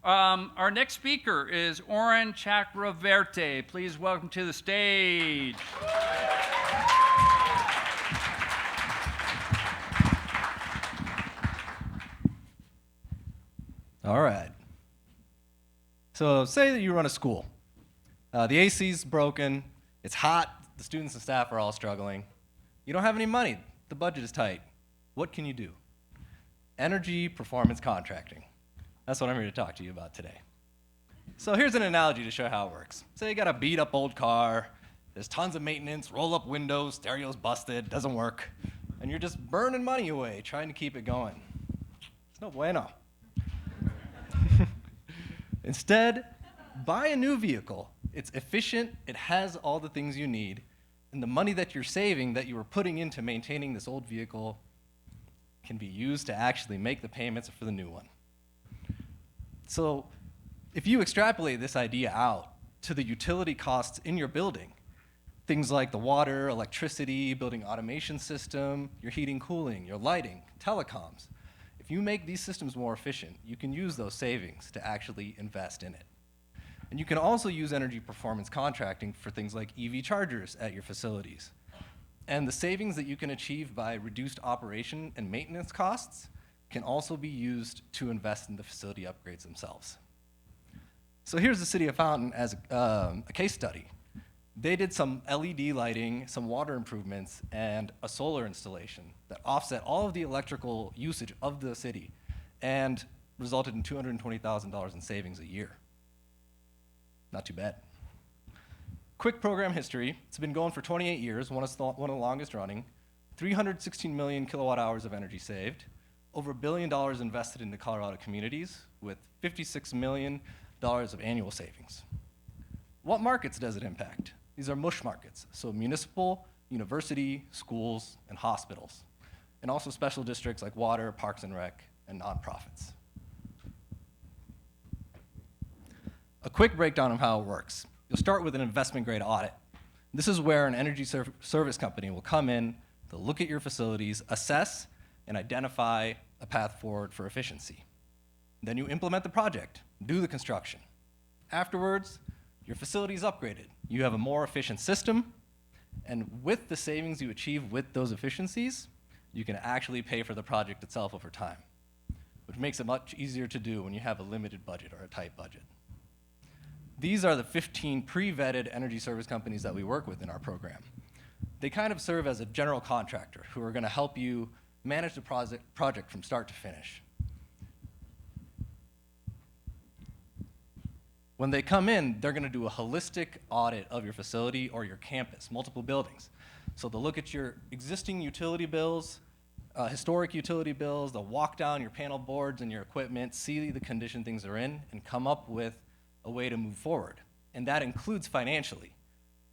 Our next speaker is Arin Chakraberty. Please welcome to the stage. All right. So say that you run a school. The AC's broken, it's hot, the students and staff are all struggling. You don't have any money, the budget is tight. What can you do? Energy performance contracting. That's what I'm here to talk to you about today. So here's an analogy to show how it works. Say you got a beat up old car, there's tons of maintenance, roll up windows, stereo's busted, doesn't work, and you're just burning money away trying to keep it going. It's no bueno. Instead, buy a new vehicle. It's efficient, it has all the things you need, and the money that you're saving that you were putting into maintaining this old vehicle can be used to actually make the payments for the new one. So if you extrapolate this idea out to the utility costs in your building, things like the water, electricity, building automation system, your heating, cooling, your lighting, telecoms, if you make these systems more efficient, you can use those savings to actually invest in it. And you can also use energy performance contracting for things like EV chargers at your facilities. And the savings that you can achieve by reduced operation and maintenance costs can also be used to invest in the facility upgrades themselves. So here's the City of Fountain as a case study. They did some LED lighting, some water improvements, and a solar installation that offset all of the electrical usage of the city and resulted in $220,000 in savings a year. Not too bad. Quick program history. It's been going for 28 years, one of the longest running. 316 million kilowatt hours of energy saved. Over $1 billion invested into Colorado communities with $56 million of annual savings. What markets does it impact? These are MUSH markets, so municipal, university, schools, and hospitals, and also special districts like water, parks and rec, and nonprofits. A quick breakdown of how it works. You'll start with an investment grade audit. This is where an energy service company will come in, they'll look at your facilities, assess, and identify a path forward for efficiency. Then you implement the project, do the construction. Afterwards, your facility is upgraded. You have a more efficient system, and with the savings you achieve with those efficiencies, you can actually pay for the project itself over time, which makes it much easier to do when you have a limited budget or a tight budget. These are the 15 pre-vetted energy service companies that we work with in our program. They kind of serve as a general contractor who are going to help you manage the project from start to finish. When they come in, they're going to do a holistic audit of your facility or your campus, multiple buildings. So they'll look at your existing utility bills, historic utility bills, they'll walk down your panel boards and your equipment, see the condition things are in, and come up with a way to move forward. And that includes financially.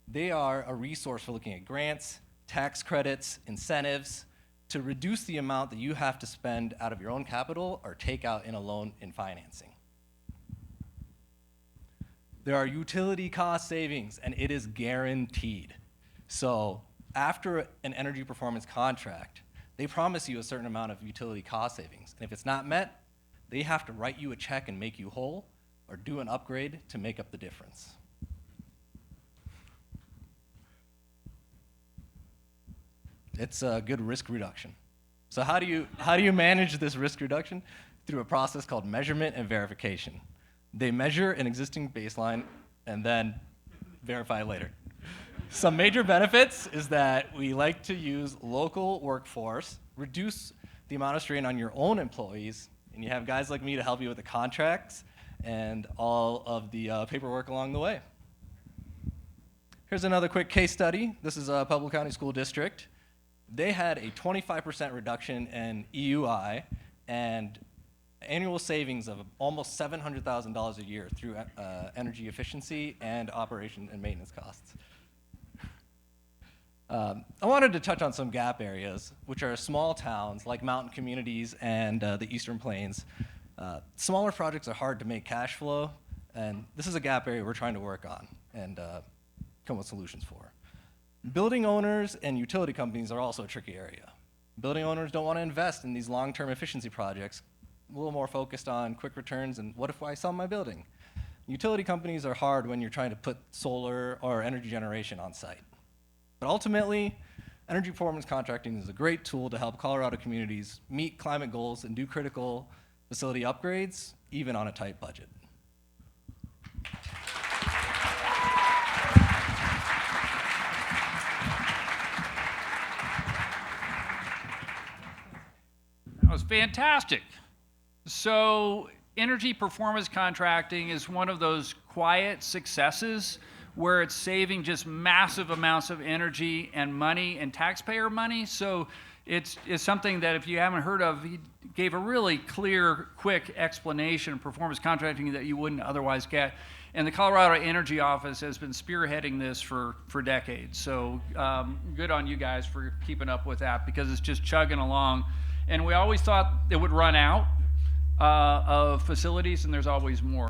They are a resource for looking at grants, tax credits, incentives, to reduce the amount that you have to spend out of your own capital or take out in a loan in financing. There are utility cost savings, and it is guaranteed. So after an energy performance contract, they promise you a certain amount of utility cost savings. And if it's not met, they have to write you a check and make you whole, or do an upgrade to make up the difference. It's a good risk reduction. So how do you manage this risk reduction? Through a process called measurement and verification. They measure an existing baseline and then verify later. Some major benefits is that we like to use local workforce, reduce the amount of strain on your own employees, and you have guys like me to help you with the contracts and all of the paperwork along the way. Here's another quick case study. This is a Pueblo County School District. They had a 25% reduction in EUI and annual savings of almost $700,000 a year through energy efficiency and operation and maintenance costs. I wanted to touch on some gap areas, which are small towns like mountain communities and the Eastern Plains. Smaller projects are hard to make cash flow, and this is a gap area we're trying to work on and come with solutions for. Building owners and utility companies are also a tricky area. Building owners don't want to invest in these long-term efficiency projects a little more focused on quick returns and what if I sell my building. Utility companies are hard when you're trying to put solar or energy generation on site. But ultimately, energy performance contracting is a great tool to help Colorado communities meet climate goals and do critical facility upgrades, even on a tight budget. That was fantastic. So energy performance contracting is one of those quiet successes where it's saving just massive amounts of energy and money and taxpayer money. So it's something that if you haven't heard of, he gave a really clear, quick explanation of performance contracting that you wouldn't otherwise get. And the Colorado Energy Office has been spearheading this for decades. So good on you guys for keeping up with that, because it's just chugging along. And we always thought it would run out of facilities, and there's always more.